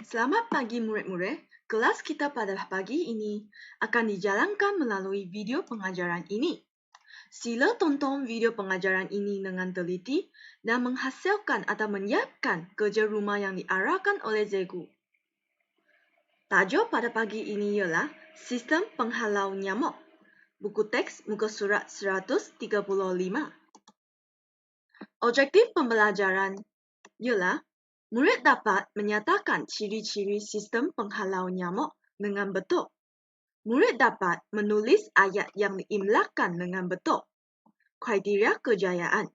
Selamat pagi murid-murid. Kelas kita pada pagi ini akan dijalankan melalui video pengajaran ini. Sila tonton video pengajaran ini dengan teliti dan menghasilkan atau menyiapkan kerja rumah yang diarahkan oleh cikgu. Tajuk pada pagi ini ialah Sistem Penghalau Nyamuk. Buku teks muka surat 135. Objektif pembelajaran ialah murid dapat menyatakan ciri-ciri sistem penghalau nyamuk dengan betul. Murid dapat menulis ayat yang diimlakan dengan betul. Kriteria kejayaan.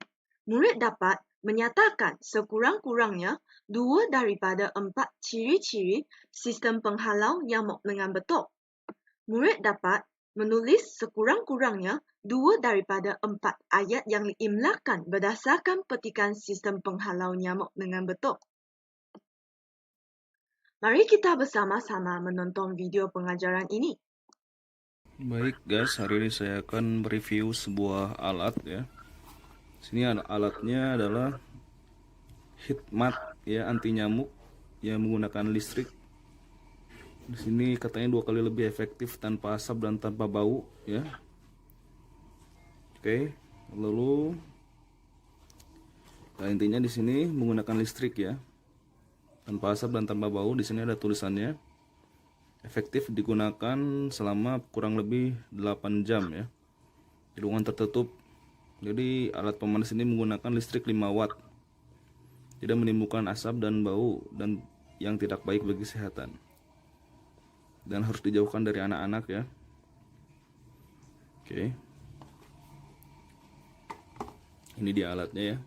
Murid dapat menyatakan sekurang-kurangnya 2 daripada 4 ciri-ciri sistem penghalau nyamuk dengan betul. Murid dapat menulis sekurang-kurangnya 2 daripada 4 ayat yang diimlakan berdasarkan petikan sistem penghalau nyamuk dengan betul. Mari kita bersama-sama menonton video pengajaran ini. Baik guys, hari ini saya akan mereview sebuah alat ya. Sini alatnya adalah heat mat ya, anti nyamuk yang menggunakan listrik. Di sini katanya 2 kali lebih efektif tanpa asap dan tanpa bau ya. Oke, lalu intinya di sini menggunakan listrik ya, tanpa asap dan tanpa bau. Di sini ada tulisannya. Efektif digunakan selama kurang lebih 8 jam ya, di ruangan tertutup. Jadi alat pemanas ini menggunakan listrik 5 watt. Tidak menimbulkan asap dan bau dan yang tidak baik bagi kesehatan. Dan harus dijauhkan dari anak-anak ya. Oke. Ini dia alatnya ya.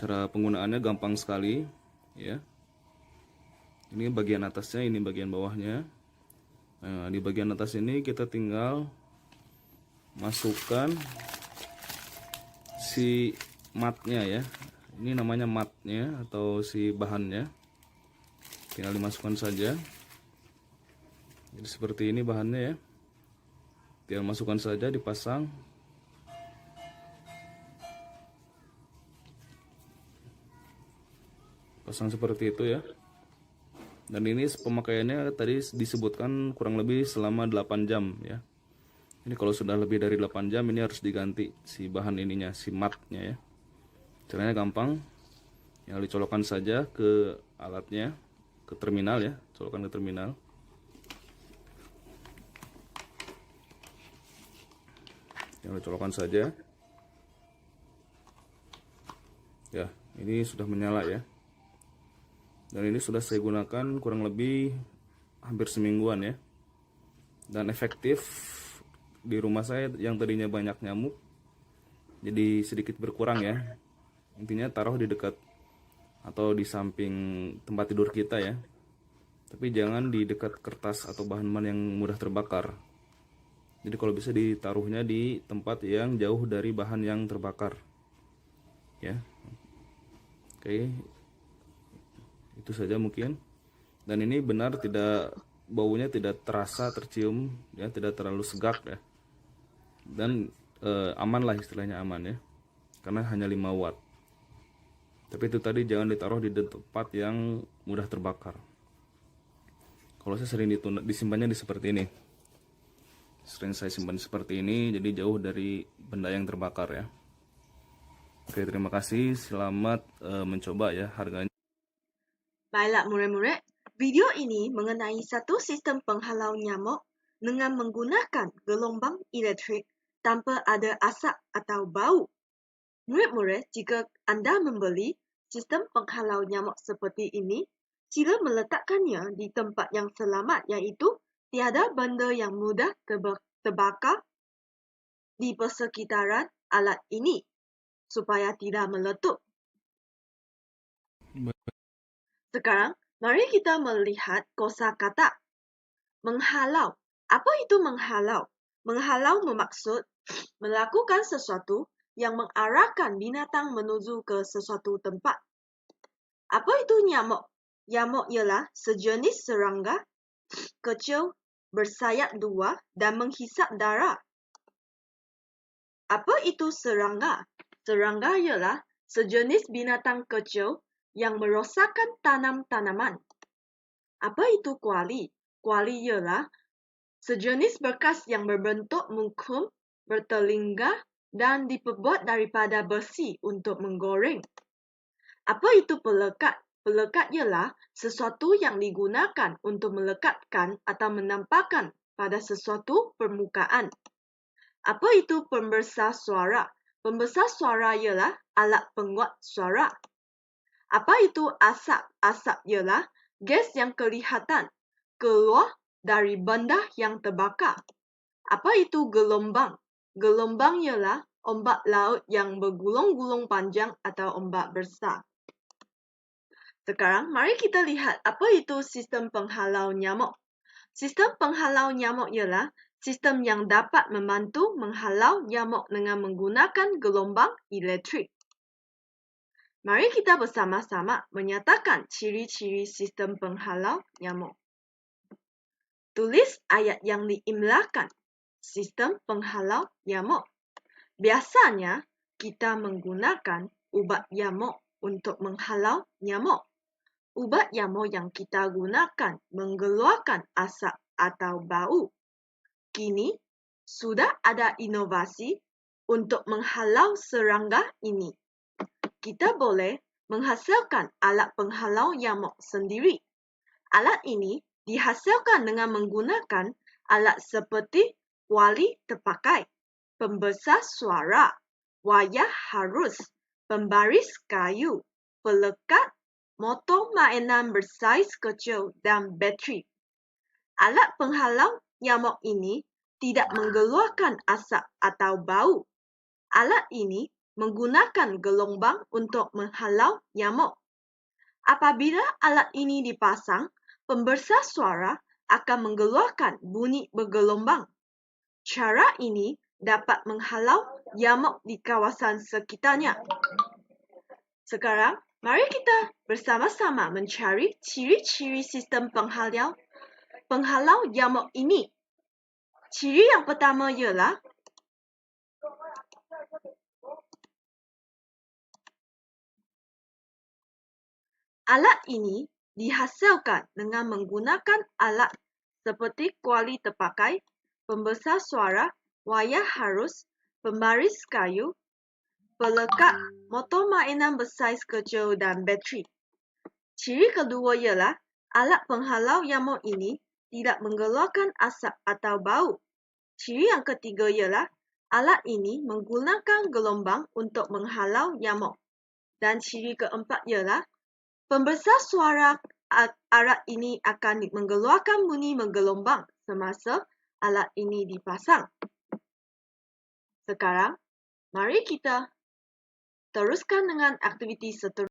Cara penggunaannya gampang sekali ya. Ini bagian atasnya, ini bagian bawahnya. Nah, di bagian atas ini kita tinggal masukkan si matnya ya. Ini namanya matnya atau si bahannya. Tinggal dimasukkan saja. Jadi seperti ini bahannya ya. Tinggal masukkan saja, dipasang. Pasang seperti itu ya. Dan ini pemakaiannya tadi disebutkan kurang lebih selama 8 jam ya. Ini kalau sudah lebih dari 8 jam ini harus diganti si bahan ininya, si matnya ya. Caranya gampang. Yang dicolokkan saja ke alatnya, ke terminal ya, colokkan ke terminal. Yang dicolokkan saja. Ya, ini sudah menyala ya. Dan ini sudah saya gunakan kurang lebih hampir semingguan ya. Dan efektif di rumah saya yang tadinya banyak nyamuk jadi sedikit berkurang ya. Intinya taruh di dekat atau di samping tempat tidur kita ya. Tapi jangan di dekat kertas atau bahan-bahan yang mudah terbakar. Jadi kalau bisa ditaruhnya di tempat yang jauh dari bahan yang terbakar ya. Oke, itu saja mungkin. Dan ini benar tidak, baunya tidak terasa, tercium ya, tidak terlalu segak ya. Dan aman lah, istilahnya aman ya, karena hanya 5 watt. Tapi itu tadi jangan ditaruh di tempat yang mudah terbakar. Kalau saya sering disimpannya di seperti ini. Sering saya simpan seperti ini, jadi jauh dari benda yang terbakar ya. Oke, terima kasih. Selamat mencoba ya, harganya. Baiklah murid-murid, video ini mengenai satu sistem penghalau nyamuk dengan menggunakan gelombang elektrik tanpa ada asap atau bau. Murid-murid, jika Anda membeli sistem penghalau nyamuk seperti ini, sila meletakkannya di tempat yang selamat, iaitu tiada benda yang mudah terbakar di persekitaran alat ini supaya tidak meletup. Sekarang, mari kita melihat kosakata. Menghalau. Apa itu menghalau? Menghalau bermaksud melakukan sesuatu yang mengarahkan binatang menuju ke sesuatu tempat. Apa itu nyamuk? Nyamuk ialah sejenis serangga kecil bersayap 2 dan menghisap darah. Apa itu serangga? Serangga ialah sejenis binatang kecil yang merosakkan tanam-tanaman. Apa itu kuali? Kuali ialah sejenis berkas yang berbentuk mungkum, bertelingga, dan diperbuat daripada besi untuk menggoreng. Apa itu pelekat? Pelekat ialah sesuatu yang digunakan untuk melekatkan atau menampakkan pada sesuatu permukaan. Apa itu pembesar suara? Pembesar suara ialah alat penguat suara. Apa itu asap? Asap ialah gas yang kelihatan keluar dari benda yang terbakar. Apa itu gelombang? Gelombang ialah ombak laut yang bergulung-gulung panjang atau ombak besar. Sekarang, mari kita lihat apa itu sistem penghalau nyamuk. Sistem penghalau nyamuk ialah sistem yang dapat membantu menghalau nyamuk dengan menggunakan gelombang elektrik. Mari kita bersama-sama menyatakan ciri-ciri sistem penghalau nyamuk. Tulis ayat yang diimlakan. Sistem penghalau nyamuk. Biasanya, kita menggunakan ubat nyamuk untuk menghalau nyamuk. Ubat nyamuk yang kita gunakan mengeluarkan asap atau bau. Kini, sudah ada inovasi untuk menghalau serangga ini. Kita boleh menghasilkan alat penghalau nyamuk sendiri. Alat ini dihasilkan dengan menggunakan alat seperti kuali terpakai, pembesar suara, wayar harus, pembaris kayu, pelekat, motor mainan bersaiz kecil, dan bateri. Alat penghalau nyamuk ini tidak mengeluarkan asap atau bau. Alat ini menggunakan gelombang untuk menghalau nyamuk. Apabila alat ini dipasang, pembesar suara akan mengeluarkan bunyi bergelombang. Cara ini dapat menghalau nyamuk di kawasan sekitarnya. Sekarang, mari kita bersama-sama mencari ciri-ciri sistem penghalau nyamuk ini. Ciri yang pertama ialah alat ini dihasilkan dengan menggunakan alat seperti kuali terpakai, pembesar suara, wayar harus, pembaris kayu, pelekat, motor mainan bersaiz kecil, dan bateri. Ciri kedua ialah alat penghalau nyamuk ini tidak mengeluarkan asap atau bau. Ciri yang ketiga ialah alat ini menggunakan gelombang untuk menghalau nyamuk. Dan ciri keempat ialah pembesar suara alat ini akan mengeluarkan bunyi bergelombang semasa alat ini dipasang. Sekarang, mari kita teruskan dengan aktiviti seterusnya.